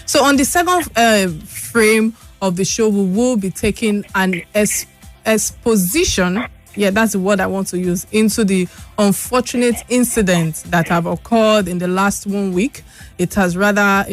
So on the second frame of the show, we will be taking an exposition. Yeah, that's the word I want to use, into the unfortunate incidents that have occurred in the last 1 week. It is rather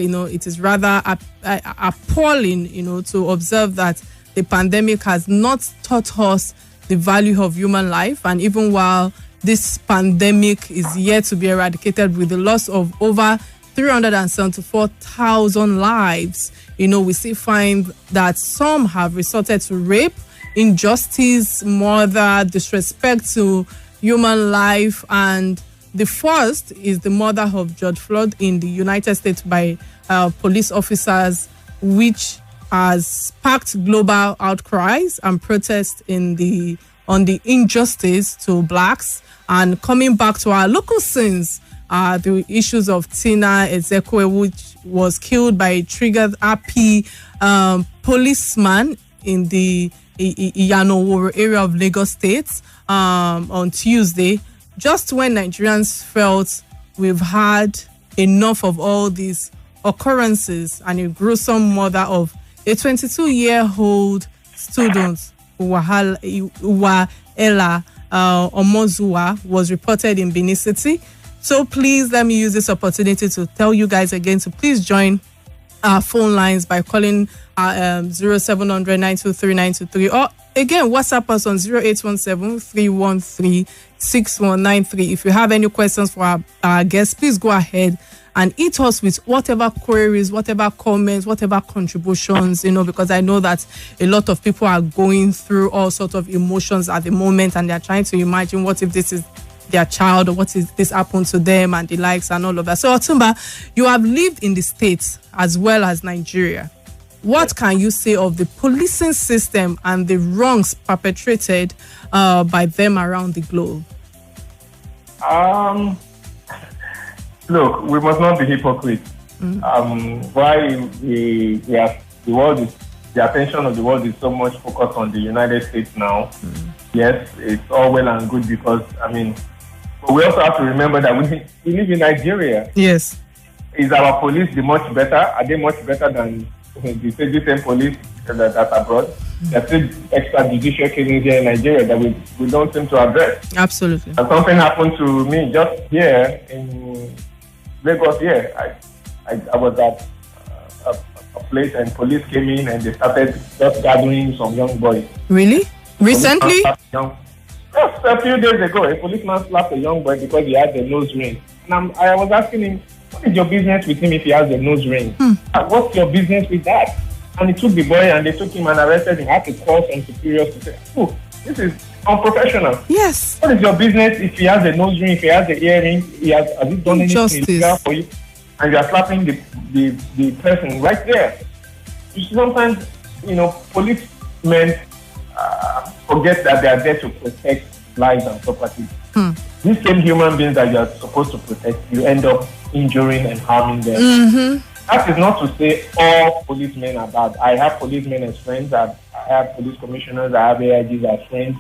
appalling, to observe that the pandemic has not taught us the value of human life. And even while this pandemic is yet to be eradicated with the loss of over 374,000 lives, we still find that some have resorted to rape, injustice, murder, disrespect to human life. And the first is the murder of George Floyd in the United States by police officers, which has sparked global outcries and protests on the injustice to blacks. And coming back to our local scenes, the issues of Tina Ezekwe, which was killed by a triggered happy policeman in the Iyanoworo area of Lagos State on Tuesday, just when Nigerians felt we've had enough of all these occurrences, and a gruesome murder of a 22-year-old student, Uwaela Omozua, was reported in Benin City. So please let me use this opportunity to tell you guys again to please join our phone lines by calling 0700 923 923, or again WhatsApp us on 0817 313 6193. If you have any questions for our guests, please go ahead and hit us with whatever queries, whatever comments, whatever contributions, because I know that a lot of people are going through all sorts of emotions at the moment, and they're trying to imagine what if this is their child, or what if this happened to them, and the likes and all of that. So Otumba, you have lived in the States as well as Nigeria. What can you say of the policing system and the wrongs perpetrated by them around the globe? Look, we must not be hypocrites. Why we have the attention of the world is so much focused on the United States now. Yes, it's all well and good because, but we also have to remember that we live in Nigeria. Yes. Is our police much better? Are they much better than the same police that abroad? There's still extrajudicial cases here in Nigeria that we don't seem to address. Absolutely. And something happened to me just here in Lagos. Here, I was at a place and police came in and they started just gathering some young boys. Really? Recently? Just a few days ago, a policeman slapped a young boy because he had the nose ring. And I was asking him, what is your business with him if he has the nose ring? What's your business with that? And he took the boy and they took him and arrested him. I had to call some superiors to say, this is unprofessional. Yes. What is your business if he has the nose ring, if he has the earring, has he done anything illegal for you? And you are slapping the person right there. Sometimes, policemen forget that they are there to protect lives and property. These same human beings that you are supposed to protect, you end up injuring and harming them. That is not to say all policemen are bad. I have policemen as friends. I have police commissioners. I have AIGs as friends.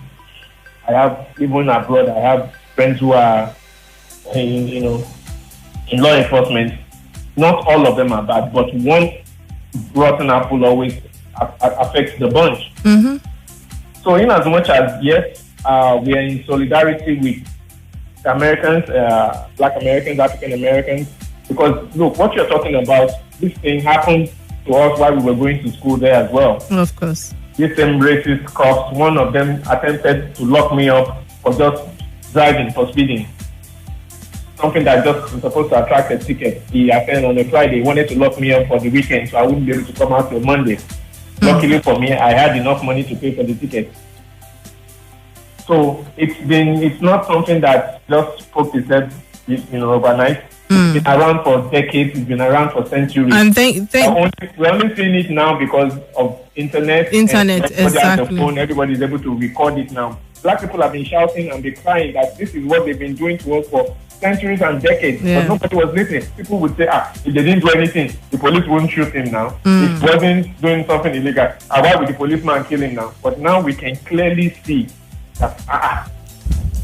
I have, even abroad, I have friends who are, in law enforcement. Not all of them are bad, but one rotten apple always affects the bunch. So in as much as, yes, we are in solidarity with Americans, Black Americans, African-Americans, because look, what you're talking about, this thing happened to us while we were going to school there as well. Of course. These same racist cops, one of them attempted to lock me up for just driving, for speeding. Something that just was supposed to attract a ticket. He attended on a Friday, wanted to lock me up for the weekend, so I wouldn't be able to come out till Monday. Luckily for me, I had enough money to pay for the ticket. So it's not something that just spoke his head, overnight. It's been around for decades. It's been around for centuries. And we're only seeing it now because of internet. Internet, everybody exactly. has the phone. Everybody is able to record it now. Black people have been shouting and been crying that this is what they've been doing to us for centuries and decades. But nobody was listening. People would say, if they didn't do anything, the police won't shoot him now. If he wasn't doing something illegal, why would the policeman kill him now? But now we can clearly see that,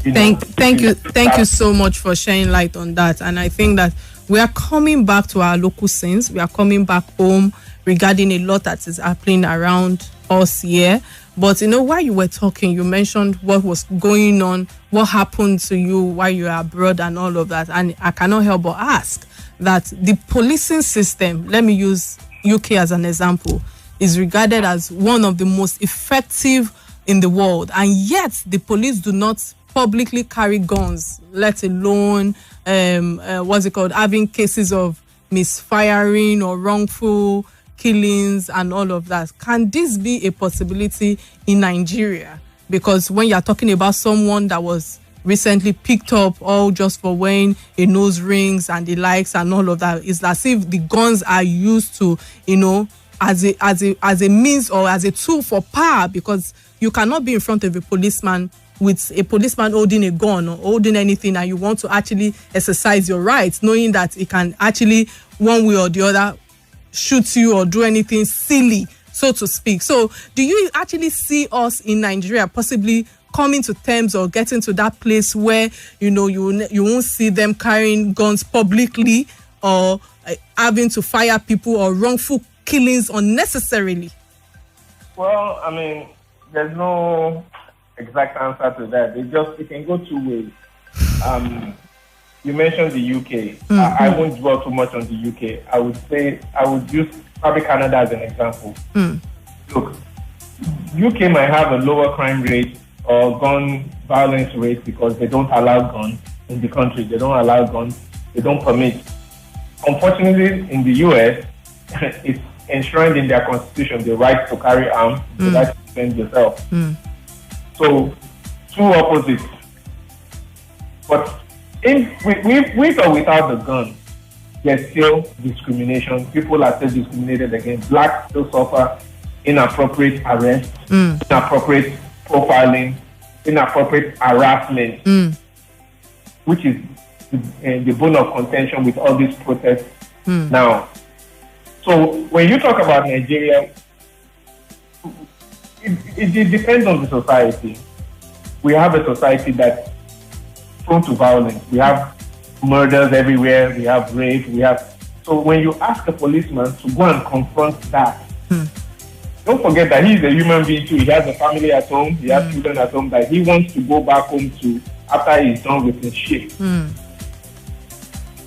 Thank you so much for shedding light on that. And I think that we are coming back to our local scenes. We are coming back home regarding a lot that is happening around us here. But, while you were talking, you mentioned what was going on, what happened to you while you were abroad and all of that. And I cannot help but ask that the policing system, let me use UK as an example, is regarded as one of the most effective in the world. And yet, the police do not publicly carry guns, let alone, having cases of misfiring or wrongful killings and all of that. Can this be a possibility in Nigeria? Because when you're talking about someone that was recently picked up all just for wearing a nose rings and the likes and all of that, it's as if the guns are used to, as a means or as a tool for power, because you cannot be in front of a policeman with a policeman holding a gun or holding anything and you want to actually exercise your rights, knowing that it can actually, one way or the other, shoot you or do anything silly, so to speak. So do you actually see us in Nigeria possibly coming to terms or getting to that place where, you won't see them carrying guns publicly or having to fire people or wrongful killings unnecessarily? Well, there's no exact answer to that. It can go two ways. You mentioned the UK. I won't dwell too much on the UK. I would use probably Canada as an example. Look, UK might have a lower crime rate or gun violence rate because they don't allow guns in the country. They don't allow guns. They don't permit. Unfortunately, in the US, it's enshrined in their constitution the right to carry arms, the right to defend yourself. So, two opposites. But with or without the gun, there's still discrimination. People are still discriminated against. Blacks still suffer inappropriate arrest, inappropriate profiling, inappropriate harassment, which is the bone of contention with all these protests now. So when you talk about Nigeria, it depends on the society. We have a society that's prone to violence. We have murders everywhere. We have rape. So when you ask a policeman to go and confront that, don't forget that he's a human being too. He has a family at home. He has children at home that he wants to go back home to after he's done with his shift.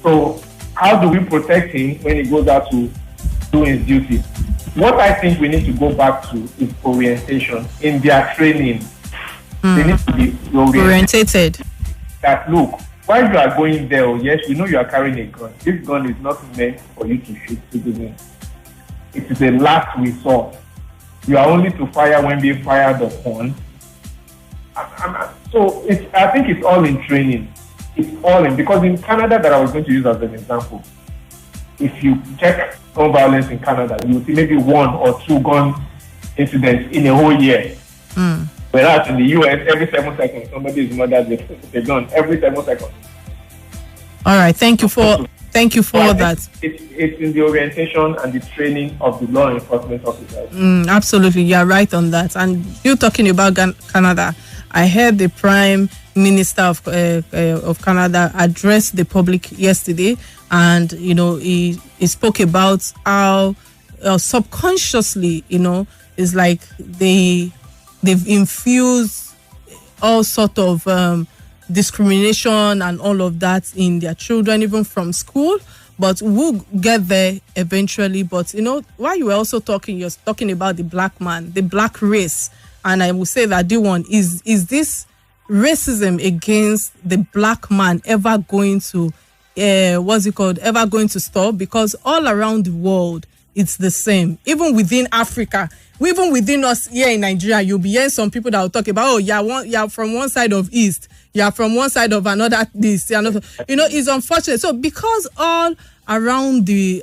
So how do we protect him when he goes out to do his duty? What I think we need to go back to is orientation in their training. They need to be orientated. That look, while you are going there, yes, we know you are carrying a gun. This gun is not meant for you to shoot citizens. It is a last resort. You are only to fire when being fired upon. So I think it's all in training. It's all in, because in Canada, that I was going to use as an example, if you check gun violence in Canada, you will see maybe 1 or 2 gun incidents in a whole year. Whereas in the US, every 7 seconds, somebody is murdered with a gun. Every 7 seconds. All right. Thank you for that. It's in the orientation and the training of the law enforcement officers. Absolutely. You're right on that. And you talking about Canada, I heard the Prime Minister of Canada address the public yesterday, and he spoke about how subconsciously, it's like they've infused all sort of discrimination and all of that in their children, even from school. But we'll get there eventually. But while you were also talking, you're talking about the black man, the black race, and I will say that is this racism against the black man ever going to ever going to stop? Because all around the world it's the same. Even within Africa, even within us here in Nigeria, you'll be hearing some people that will talk about, you're from one side of East, you're from one side of another this, another. It's unfortunate. So because all around the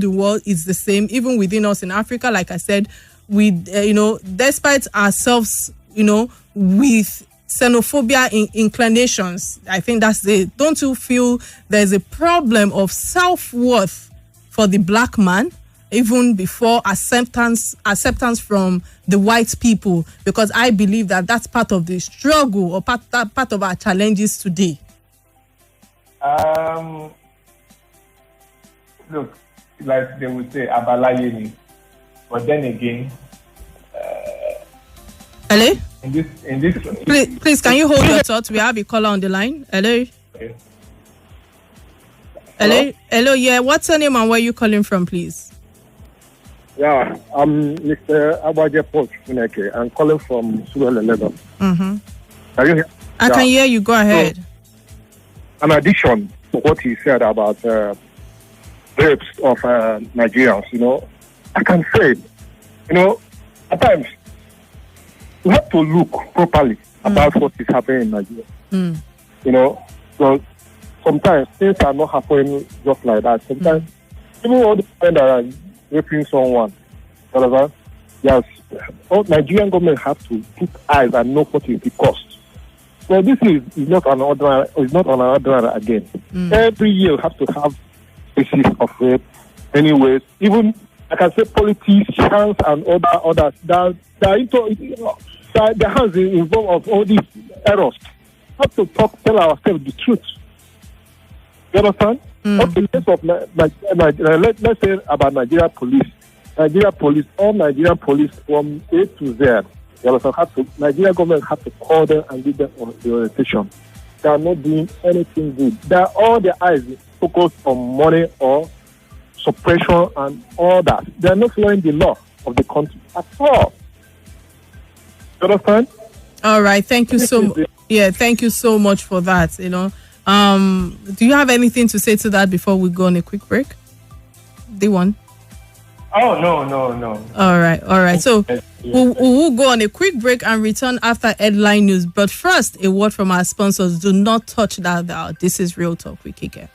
world is the same, even within us in Africa, like I said, we despite ourselves, with xenophobia inclinations, I think that's it. Don't you feel there's a problem of self-worth for the black man, even before acceptance from the white people? Because I believe that that's part of the struggle, or part of our challenges today. look, like they would say, abalayeni. But then again, hello? In this please, can you hold your thoughts? We have a caller on the line. Hello? Okay. Hello, yeah. What's your name and where are you calling from, please? Yeah, I'm Mr. Abaje Poch Funeke. I'm calling from Suwele, Lagos. Mm-hmm. Can you hear? I can hear you. Go ahead. So, in addition to what he said about rapes of Nigerians, I can say, at times, we have to look properly about what is happening in Nigeria. So sometimes things are not happening just like that. Sometimes, even all the people that are raping someone, yes, all Nigerian government have to put eyes and know what is the cost. So this is not an ordinary. It's not an ordinary again. Every year we have to have cases of rape. Anyways, even I can say politicians and others that their hands involved of all these errors. We have to tell ourselves the truth. You understand? Of the case of let's say about Nigeria police. All Nigerian police from A to Z. You understand? Nigeria government have to call them and give them the orientation. They are not doing anything good. All their eyes focused on money or suppression and all that. They are not following the law of the country at all. You understand? All right. Thank you so much. Yeah, thank you so much for that. Do you have anything to say to that before we go on a quick break? D1. Oh, no. All right. So we'll go on a quick break and return after headline news. But first, a word from our sponsors. Do not touch that dial. This is Real Talk with Kike.